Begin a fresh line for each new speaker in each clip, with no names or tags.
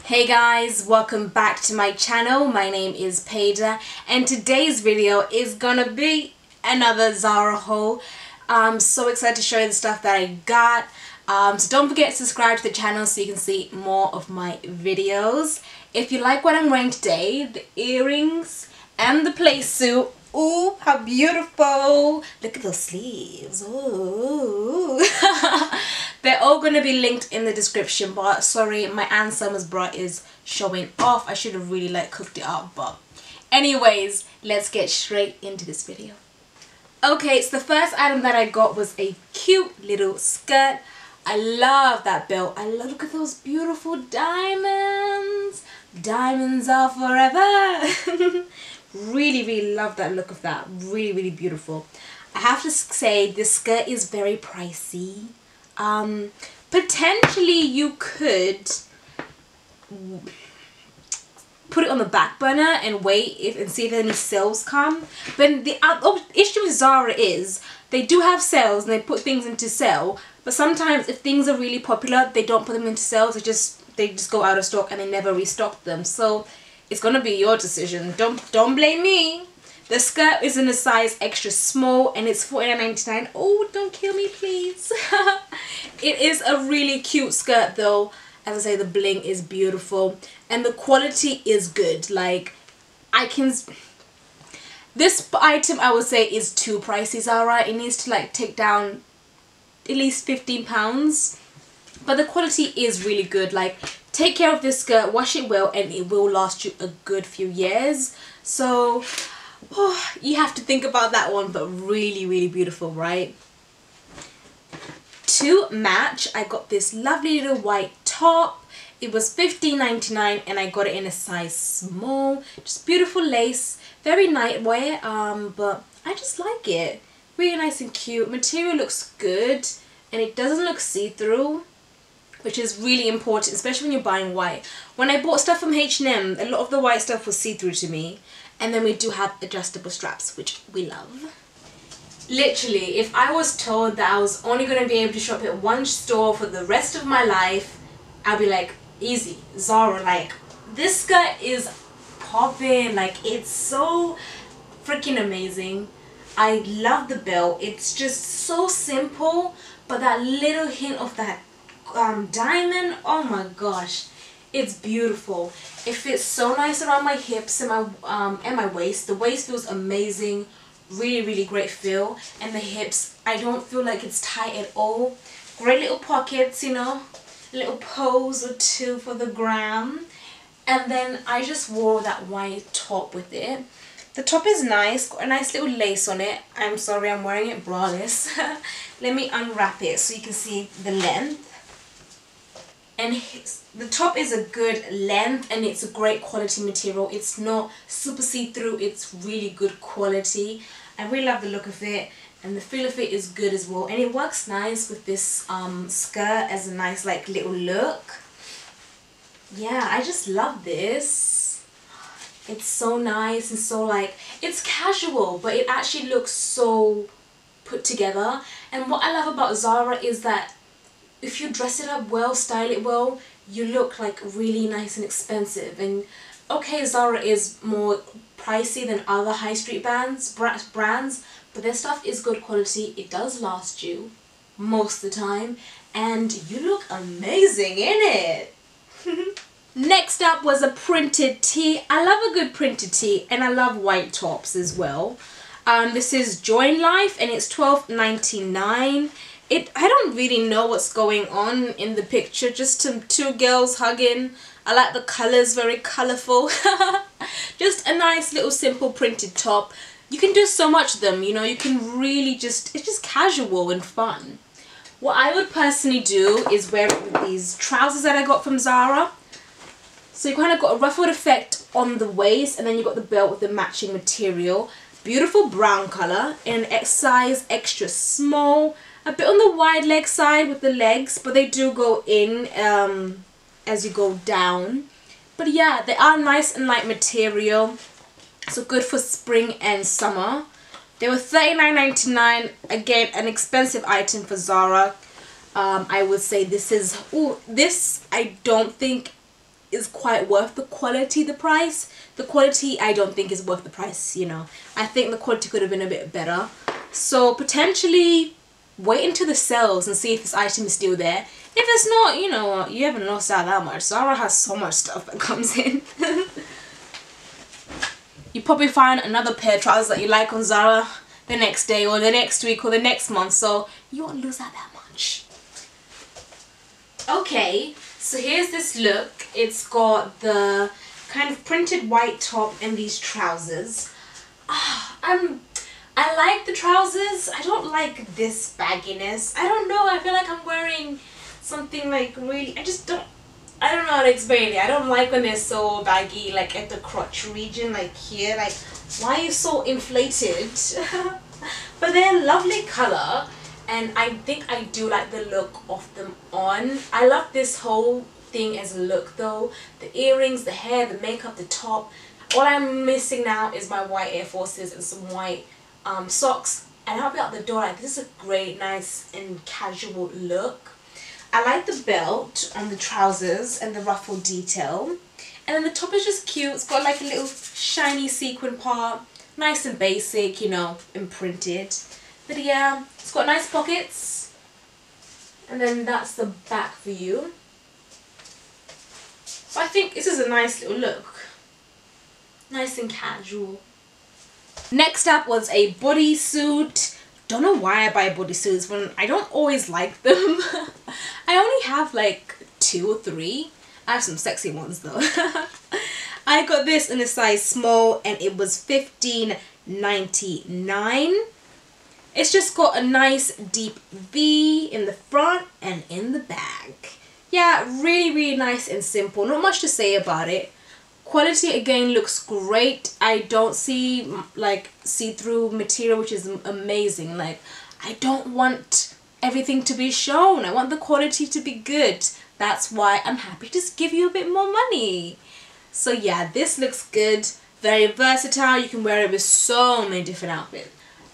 Hey guys, welcome back to my channel. My name is Payda and today's video is gonna be another Zara haul. I'm so excited to show you the stuff that I got. So don't forget to subscribe to the channel so you can see more of my videos. If you like what I'm wearing today, the earrings and the play suit. Ooh, how beautiful. Look at those sleeves. Ooh. They're all going to be linked in the description, but sorry, my Ann Summers bra is showing off. I should have really cooked it up, but anyways, let's get straight into this video. Okay, so the first item that I got was a cute little skirt. I love that belt. Look at those beautiful diamonds. Diamonds are forever. Really love that look of that. Really beautiful. I have to say this skirt is very pricey. Potentially you could put it on the back burner and wait and see if any sales come. But the issue with Zara is they do have sales and they put things into sale, but sometimes if things are really popular they don't put them into sales. They just go out of stock and they never restock them. So it's gonna be your decision. Don't blame me. The skirt is in a size extra small and it's $49.99. Oh, don't kill me, please. It is a really cute skirt though. As I say, the bling is beautiful and the quality is good. Like, this item I would say is too pricey, Zara. It needs to take down at least £15. But the quality is really good. Take care of this skirt, wash it well, and it will last you a good few years. So you have to think about that one, but really beautiful, right? To match, I got this lovely little white top. It was $15.99 and I got it in a size small. Just beautiful lace, very nightwear, but I just like it. Really nice and cute. Material looks good and it doesn't look see-through, which is really important, especially when you're buying white. When I bought stuff from H&M, a lot of the white stuff was see-through to me. And then we do have adjustable straps, which we love. Literally, if I was told that I was only going to be able to shop at one store for the rest of my life, I'd be like, easy, Zara. This skirt is popping. It's so freaking amazing. I love the belt. It's just so simple, but that little hint of that diamond, oh my gosh, it's beautiful. It fits so nice around my hips and my waist. The waist feels amazing. Really great feel. And the hips, I don't feel like it's tight at all. Great little pockets, you know, a little pose or two for the gram. And then I just wore that white top with it. The top is nice, got a nice little lace on it. I'm sorry, I'm wearing it braless. Let me unwrap it so you can see the length. And the top is a good length and it's a great quality material. It's not super see-through, it's really good quality. I really love the look of it and the feel of it is good as well. And it works nice with this skirt as a nice little look. Yeah, I just love this. It's so nice and so it's casual, but it actually looks so put together. And what I love about Zara is that if you dress it up well, style it well, you look really nice and expensive. And okay, Zara is more pricey than other high street brands, but their stuff is good quality. It does last you most of the time, and you look amazing in it. Next up was a printed tee. I love a good printed tee, and I love white tops as well. This is Join Life, and it's $12.99. I don't really know what's going on in the picture, just two girls hugging. I like the colours, very colourful. Just a nice little simple printed top. You can do so much of them, you know, you can really it's just casual and fun. What I would personally do is wear it with these trousers that I got from Zara. So you kind of got a ruffled effect on the waist and then you got the belt with the matching material. Beautiful brown colour in an size extra small. A bit on the wide leg side with the legs, but they do go in as you go down. But yeah, they are nice and light material, so good for spring and summer. They were $39.99. Again, an expensive item for Zara. I would say this is, this I don't think is quite worth the quality, the price. The quality I don't think is worth the price, you know. I think the quality could have been a bit better. So potentially wait until the sales and see if this item is still there. If it's not, you know what, you haven't lost out that much. Zara has so much stuff that comes in. You probably find another pair of trousers that you like on Zara the next day or the next week or the next month, so you won't lose out that much. Okay, so here's this look. It's got the kind of printed white top and these trousers. I like the trousers. I don't like this bagginess. I don't know, I feel like I'm wearing something like really, I don't know how to explain it. I don't like when they're so baggy, like at the crotch region, like here. Like, why are you so inflated? But they're a lovely color, and I think I do like the look of them on. I love this whole thing as a look though. The earrings, the hair, the makeup, the top. All I'm missing now is my white Air Forces and some white socks, and I'll be out the door. Like, this is a great, nice and casual look. I like the belt on the trousers and the ruffle detail, and then the top is just cute. It's got like a little shiny sequin part, nice and basic, you know, imprinted. But yeah, it's got nice pockets, and then that's the back view. So I think this is a nice little look, nice and casual. Next up was a bodysuit. Don't know why I buy bodysuits when I don't always like them. I only have like 2 or 3. I have some sexy ones though. I got this in a size small and it was $15.99. It's just got a nice deep V in the front and in the back. Yeah, really nice and simple. Not much to say about it. Quality again looks great. I don't see like see-through material, which is amazing. Like, I don't want everything to be shown. I want the quality to be good. That's why I'm happy to just give you a bit more money. So yeah, this looks good. Very versatile. You can wear it with so many different outfits.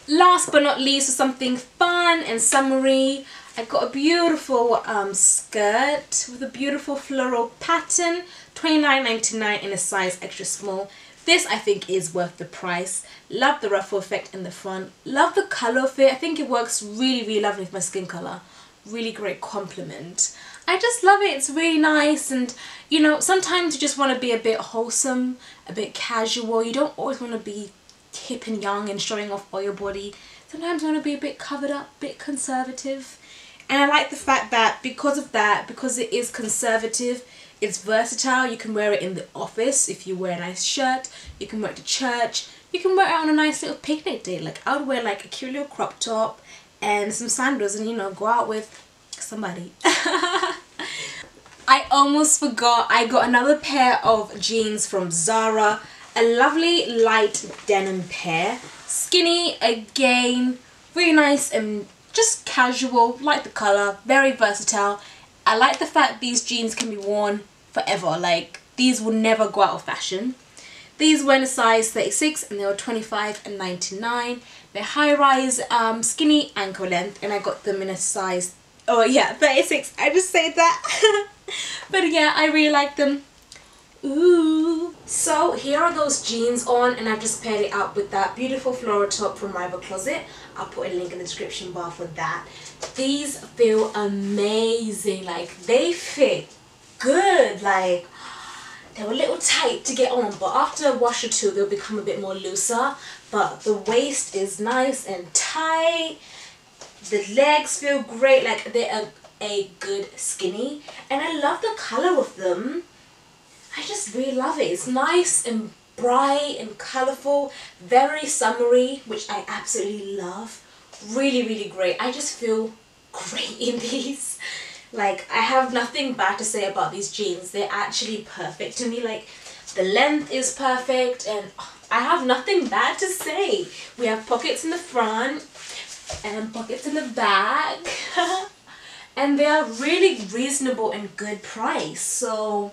Last but not least, for something fun and summery, I got a beautiful skirt with a beautiful floral pattern. $29.99 in a size extra small. This I think is worth the price. Love the ruffle effect in the front. Love the colour of it. I think it works really lovely with my skin colour. Really great compliment. I just love it. It's really nice, and you know, sometimes you just want to be a bit wholesome, a bit casual. You don't always want to be hip and young and showing off all your body. Sometimes you want to be a bit covered up, a bit conservative. And I like the fact that because it is conservative, it's versatile. You can wear it in the office if you wear a nice shirt. You can wear it to church. You can wear it on a nice little picnic day. Like, I would wear like a cute little crop top and some sandals and, you know, go out with somebody. I almost forgot, I got another pair of jeans from Zara. A lovely light denim pair. Skinny again. Really nice and just casual. Like the colour. Very versatile. I like the fact these jeans can be worn forever. Like, these will never go out of fashion. These were in a size 36 and they were $25.99. They're high-rise, skinny ankle length, and I got them in a size, oh yeah, 36. I just said that. But yeah, I really like them. Ooh. So here are those jeans on, and I've just paired it up with that beautiful floral top from Rival Closet. I'll put a link in the description bar for that. These feel amazing. Like, they fit good. Like, they were a little tight to get on, but after a wash or two they'll become a bit more looser. But the waist is nice and tight. The legs feel great. Like, they're a good skinny, and I love the colour of them. I just really love it. It's nice and bright and colourful, very summery, which I absolutely love. Really great. I just feel great in these. Like, I have nothing bad to say about these jeans. They're actually perfect to me. Like, the length is perfect, and I have nothing bad to say. We have pockets in the front and pockets in the back. And they are really reasonable and good price. So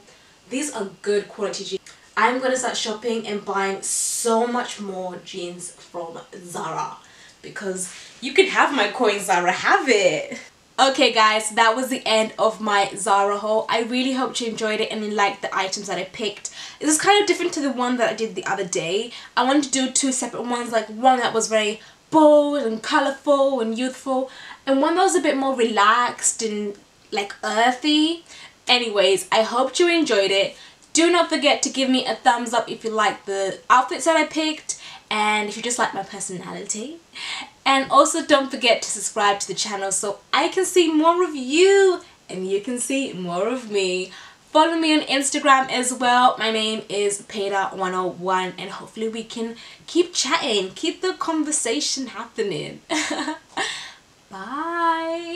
these are good quality jeans. I'm going to start shopping and buying so much more jeans from Zara, because you can have my coin, Zara, have it. Okay guys, that was the end of my Zara haul. I really hope you enjoyed it and you liked the items that I picked. This is kind of different to the one that I did the other day. I wanted to do two separate ones, like one that was very bold and colourful and youthful, and one that was a bit more relaxed and like earthy. Anyways, I hope you enjoyed it. Do not forget to give me a thumbs up if you like the outfits that I picked and if you just like my personality. And also don't forget to subscribe to the channel so I can see more of you and you can see more of me. Follow me on Instagram as well. My name is Payda101 and hopefully we can keep chatting, keep the conversation happening. Bye.